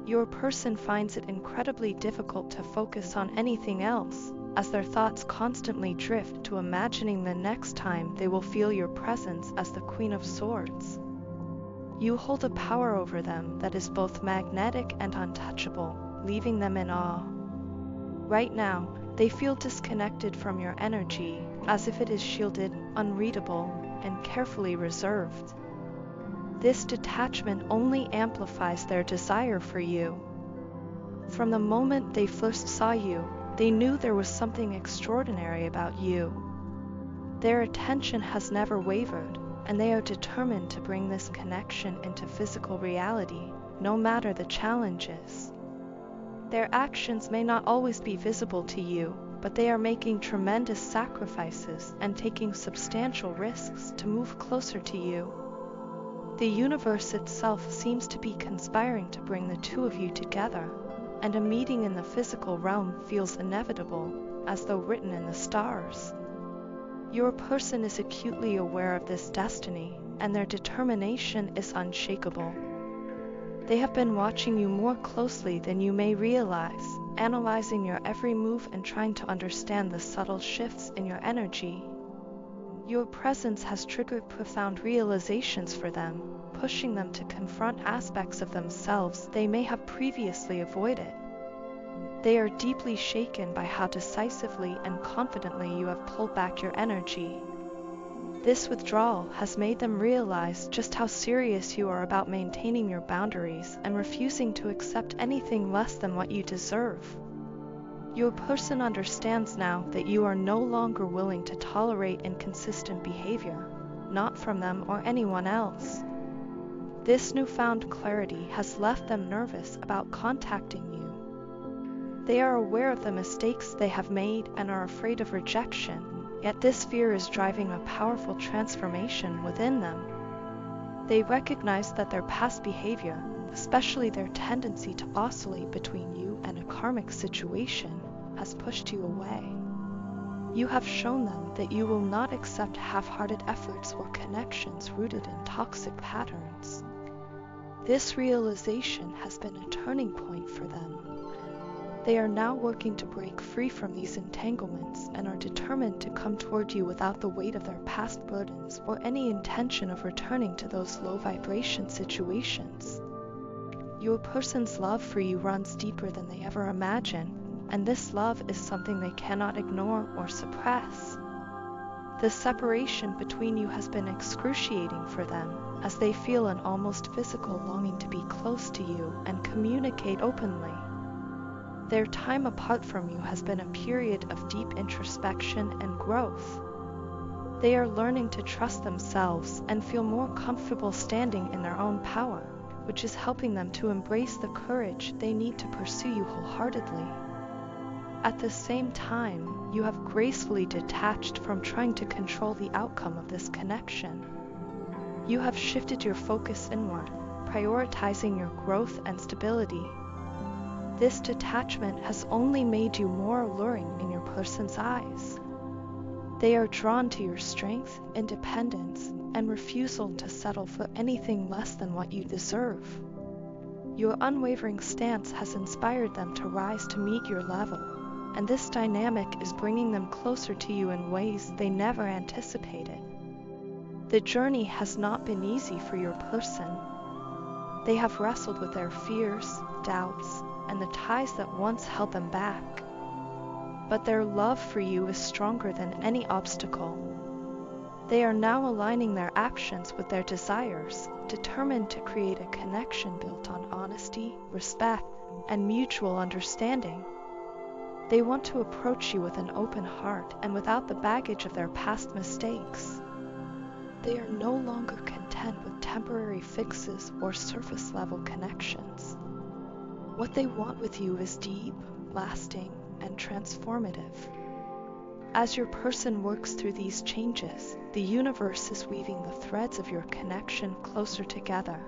Your person finds it incredibly difficult to focus on anything else, as their thoughts constantly drift to imagining the next time they will feel your presence as the Queen of Swords. You hold a power over them that is both magnetic and untouchable, leaving them in awe. Right now, they feel disconnected from your energy, as if it is shielded, unreadable, and carefully reserved. This detachment only amplifies their desire for you. From the moment they first saw you, they knew there was something extraordinary about you. Their attention has never wavered, and they are determined to bring this connection into physical reality, no matter the challenges. Their actions may not always be visible to you, but they are making tremendous sacrifices and taking substantial risks to move closer to you. The universe itself seems to be conspiring to bring the two of you together, and a meeting in the physical realm feels inevitable, as though written in the stars. Your person is acutely aware of this destiny, and their determination is unshakable. They have been watching you more closely than you may realize, analyzing your every move and trying to understand the subtle shifts in your energy. Your presence has triggered profound realizations for them, pushing them to confront aspects of themselves they may have previously avoided. They are deeply shaken by how decisively and confidently you have pulled back your energy. This withdrawal has made them realize just how serious you are about maintaining your boundaries and refusing to accept anything less than what you deserve. Your person understands now that you are no longer willing to tolerate inconsistent behavior, not from them or anyone else. This newfound clarity has left them nervous about contacting you. They are aware of the mistakes they have made and are afraid of rejection, yet this fear is driving a powerful transformation within them. They recognize that their past behavior, especially their tendency to oscillate between you and a karmic situation, has pushed you away. You have shown them that you will not accept half-hearted efforts or connections rooted in toxic patterns. This realization has been a turning point for them. They are now working to break free from these entanglements and are determined to come toward you without the weight of their past burdens or any intention of returning to those low-vibration situations. Your person's love for you runs deeper than they ever imagined, and this love is something they cannot ignore or suppress. The separation between you has been excruciating for them, as they feel an almost physical longing to be close to you and communicate openly. Their time apart from you has been a period of deep introspection and growth. They are learning to trust themselves and feel more comfortable standing in their own power, which is helping them to embrace the courage they need to pursue you wholeheartedly. At the same time, you have gracefully detached from trying to control the outcome of this connection. You have shifted your focus inward, prioritizing your growth and stability. This detachment has only made you more alluring in your person's eyes. They are drawn to your strength, independence, and refusal to settle for anything less than what you deserve. Your unwavering stance has inspired them to rise to meet your level, and this dynamic is bringing them closer to you in ways they never anticipated. The journey has not been easy for your person. They have wrestled with their fears, doubts, and the ties that once held them back. But their love for you is stronger than any obstacle. They are now aligning their actions with their desires, determined to create a connection built on honesty, respect, and mutual understanding. They want to approach you with an open heart and without the baggage of their past mistakes. They are no longer content with temporary fixes or surface-level connections. What they want with you is deep, lasting, and transformative. As your person works through these changes, the universe is weaving the threads of your connection closer together.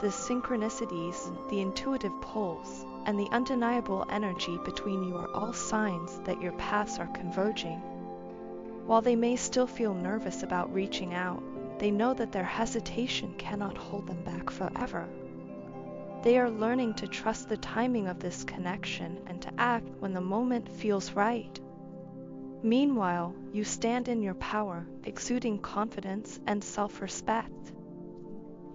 The synchronicities, the intuitive pulls, and the undeniable energy between you are all signs that your paths are converging. While they may still feel nervous about reaching out, they know that their hesitation cannot hold them back forever. They are learning to trust the timing of this connection and to act when the moment feels right. Meanwhile, you stand in your power, exuding confidence and self-respect.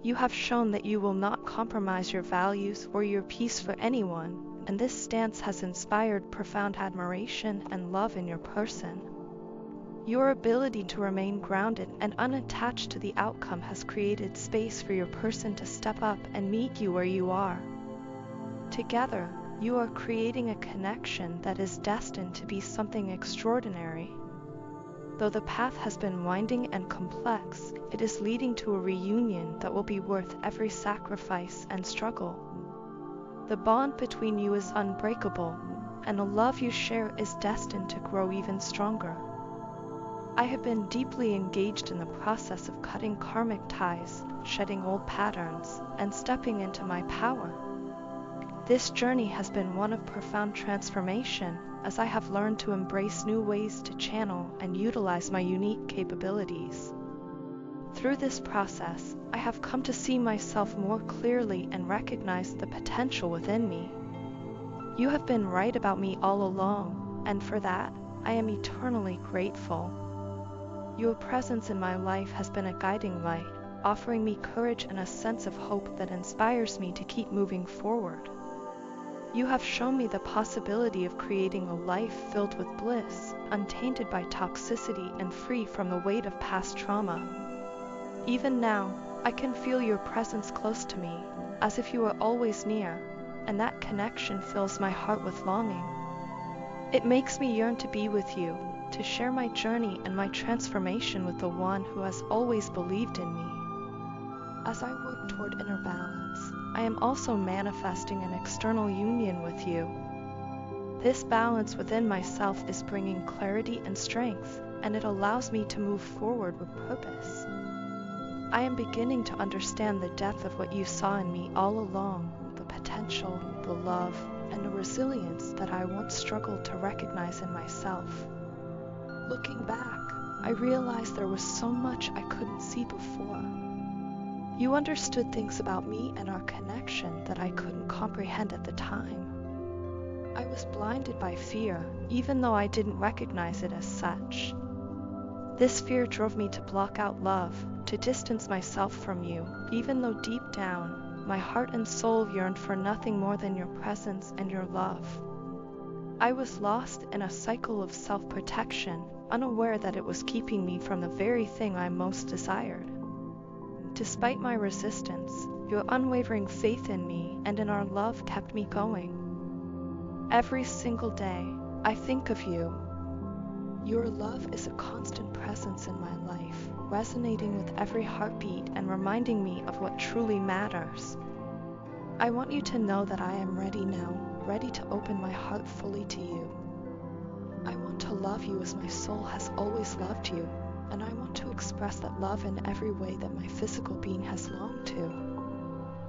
You have shown that you will not compromise your values or your peace for anyone, and this stance has inspired profound admiration and love in your person. Your ability to remain grounded and unattached to the outcome has created space for your person to step up and meet you where you are. Together, you are creating a connection that is destined to be something extraordinary. Though the path has been winding and complex, it is leading to a reunion that will be worth every sacrifice and struggle. The bond between you is unbreakable, and the love you share is destined to grow even stronger. I have been deeply engaged in the process of cutting karmic ties, shedding old patterns, and stepping into my power. This journey has been one of profound transformation, as I have learned to embrace new ways to channel and utilize my unique capabilities. Through this process, I have come to see myself more clearly and recognize the potential within me. You have been right about me all along, and for that, I am eternally grateful. Your presence in my life has been a guiding light, offering me courage and a sense of hope that inspires me to keep moving forward. You have shown me the possibility of creating a life filled with bliss, untainted by toxicity and free from the weight of past trauma. Even now, I can feel your presence close to me, as if you are always near, and that connection fills my heart with longing. It makes me yearn to be with you, to share my journey and my transformation with the one who has always believed in me. As I work toward inner balance, I am also manifesting an external union with you. This balance within myself is bringing clarity and strength, and it allows me to move forward with purpose. I am beginning to understand the depth of what you saw in me all along, the potential, the love, and the resilience that I once struggled to recognize in myself. Looking back, I realized there was so much I couldn't see before. You understood things about me and our connection that I couldn't comprehend at the time. I was blinded by fear, even though I didn't recognize it as such. This fear drove me to block out love, to distance myself from you, even though deep down, my heart and soul yearned for nothing more than your presence and your love. I was lost in a cycle of self-protection, unaware that it was keeping me from the very thing I most desired. Despite my resistance, your unwavering faith in me and in our love kept me going. Every single day, I think of you. Your love is a constant presence in my life, resonating with every heartbeat and reminding me of what truly matters. I want you to know that I am ready now, ready to open my heart fully to you. I want to love you as my soul has always loved you, and I want to express that love in every way that my physical being has longed to.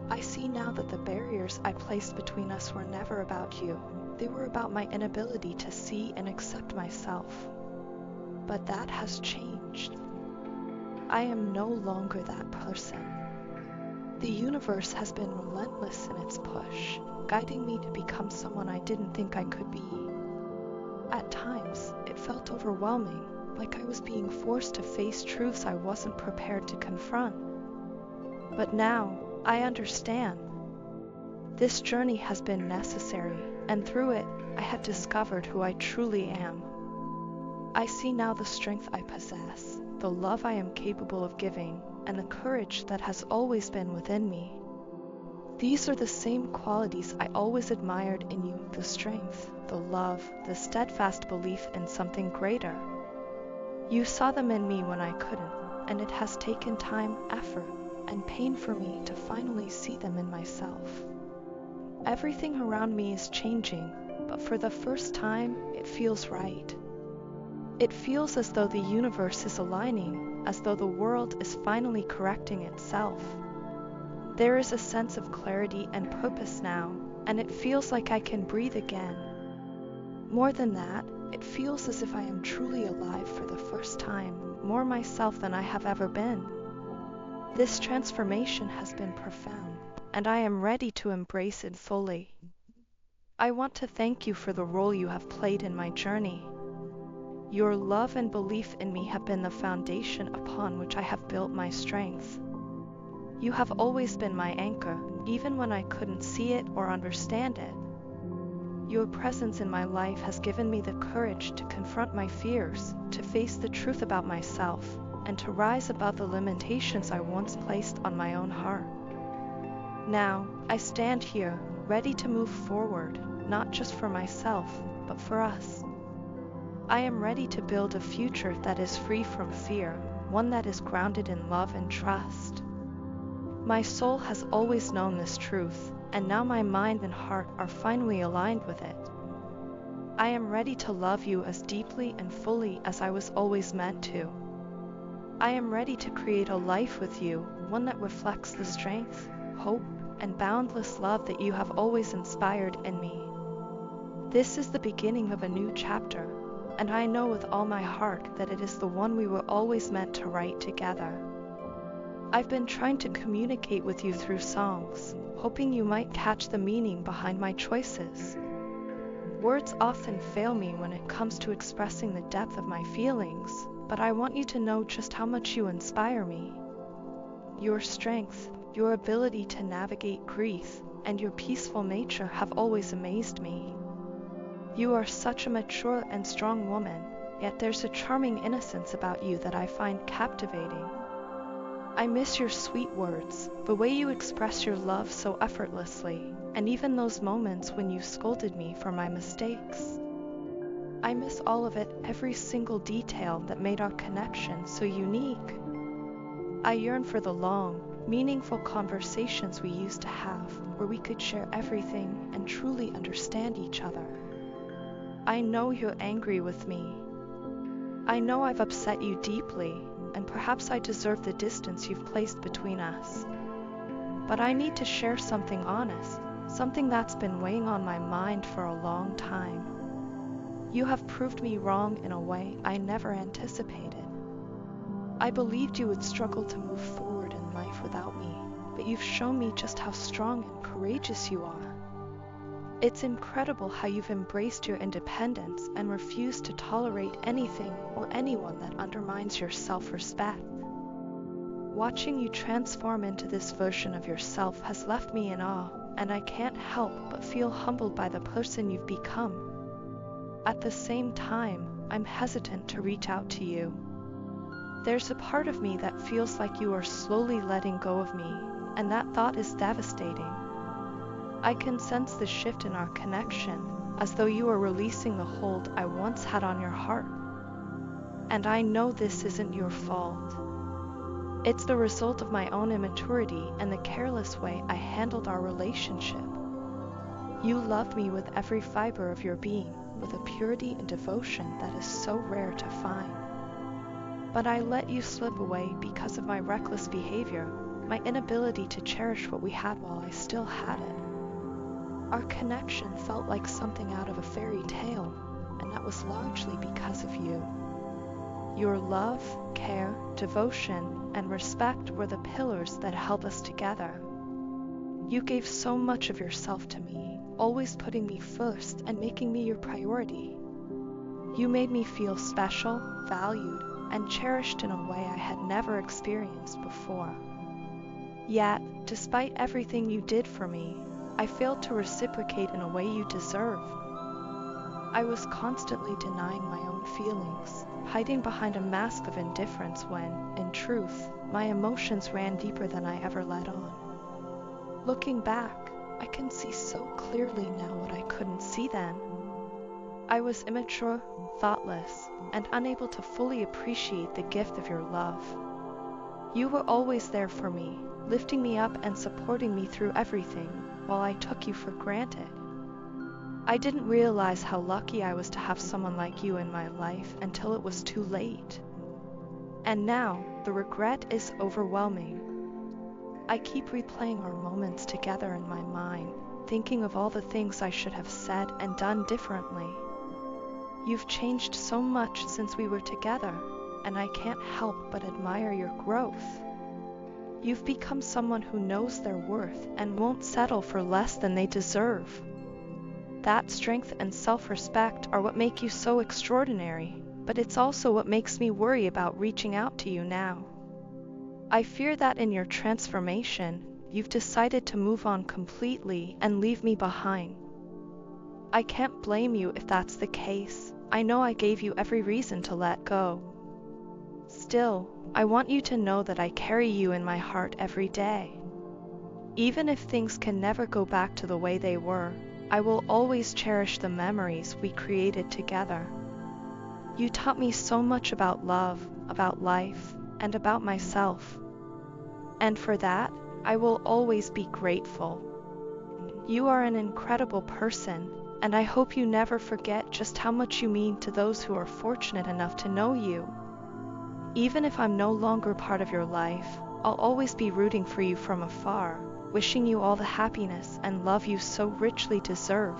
I see now that the barriers I placed between us were never about you. They were about my inability to see and accept myself. But that has changed. I am no longer that person. The universe has been relentless in its push, guiding me to become someone I didn't think I could be. At times, it felt overwhelming, like I was being forced to face truths I wasn't prepared to confront. But now, I understand. This journey has been necessary, and through it, I have discovered who I truly am. I see now the strength I possess, the love I am capable of giving, and the courage that has always been within me. These are the same qualities I always admired in you, the strength, the love, the steadfast belief in something greater. You saw them in me when I couldn't, and it has taken time, effort, and pain for me to finally see them in myself. Everything around me is changing, but for the first time, it feels right. It feels as though the universe is aligning, as though the world is finally correcting itself. There is a sense of clarity and purpose now, and it feels like I can breathe again. More than that, it feels as if I am truly alive for the first time, more myself than I have ever been. This transformation has been profound, and I am ready to embrace it fully. I want to thank you for the role you have played in my journey. Your love and belief in me have been the foundation upon which I have built my strength. You have always been my anchor, even when I couldn't see it or understand it. Your presence in my life has given me the courage to confront my fears, to face the truth about myself, and to rise above the limitations I once placed on my own heart. Now, I stand here, ready to move forward, not just for myself, but for us. I am ready to build a future that is free from fear, one that is grounded in love and trust. My soul has always known this truth, and now my mind and heart are finally aligned with it. I am ready to love you as deeply and fully as I was always meant to. I am ready to create a life with you, one that reflects the strength, hope, and boundless love that you have always inspired in me. This is the beginning of a new chapter, and I know with all my heart that it is the one we were always meant to write together. I've been trying to communicate with you through songs, hoping you might catch the meaning behind my choices. Words often fail me when it comes to expressing the depth of my feelings, but I want you to know just how much you inspire me. Your strength, your ability to navigate grief, and your peaceful nature have always amazed me. You are such a mature and strong woman, yet there's a charming innocence about you that I find captivating. I miss your sweet words, the way you express your love so effortlessly, and even those moments when you scolded me for my mistakes. I miss all of it, every single detail that made our connection so unique. I yearn for the long, meaningful conversations we used to have, where we could share everything and truly understand each other. I know you're angry with me. I know I've upset you deeply, and perhaps I deserve the distance you've placed between us. But I need to share something honest, something that's been weighing on my mind for a long time. You have proved me wrong in a way I never anticipated. I believed you would struggle to move forward in life without me, but you've shown me just how strong and courageous you are. It's incredible how you've embraced your independence and refused to tolerate anything or anyone that undermines your self-respect. Watching you transform into this version of yourself has left me in awe, and I can't help but feel humbled by the person you've become. At the same time, I'm hesitant to reach out to you. There's a part of me that feels like you are slowly letting go of me, and that thought is devastating. I can sense the shift in our connection, as though you are releasing the hold I once had on your heart. And I know this isn't your fault. It's the result of my own immaturity and the careless way I handled our relationship. You loved me with every fiber of your being, with a purity and devotion that is so rare to find. But I let you slip away because of my reckless behavior, my inability to cherish what we had while I still had it. Our connection felt like something out of a fairy tale, and that was largely because of you. Your love, care, devotion, and respect were the pillars that held us together. You gave so much of yourself to me, always putting me first and making me your priority. You made me feel special, valued, and cherished in a way I had never experienced before. Yet, despite everything you did for me, I failed to reciprocate in a way you deserve. I was constantly denying my own feelings, hiding behind a mask of indifference when, in truth, my emotions ran deeper than I ever let on. Looking back, I can see so clearly now what I couldn't see then. I was immature, thoughtless, and unable to fully appreciate the gift of your love. You were always there for me, lifting me up and supporting me through everything, while I took you for granted. I didn't realize how lucky I was to have someone like you in my life until it was too late. And now, the regret is overwhelming. I keep replaying our moments together in my mind, thinking of all the things I should have said and done differently. You've changed so much since we were together, and I can't help but admire your growth. You've become someone who knows their worth and won't settle for less than they deserve. That strength and self-respect are what make you so extraordinary, but it's also what makes me worry about reaching out to you now. I fear that in your transformation, you've decided to move on completely and leave me behind. I can't blame you if that's the case. I know I gave you every reason to let go. Still, I want you to know that I carry you in my heart every day. Even if things can never go back to the way they were, I will always cherish the memories we created together. You taught me so much about love, about life, and about myself. And for that, I will always be grateful. You are an incredible person, and I hope you never forget just how much you mean to those who are fortunate enough to know you. Even if I'm no longer part of your life, I'll always be rooting for you from afar, wishing you all the happiness and love you so richly deserve.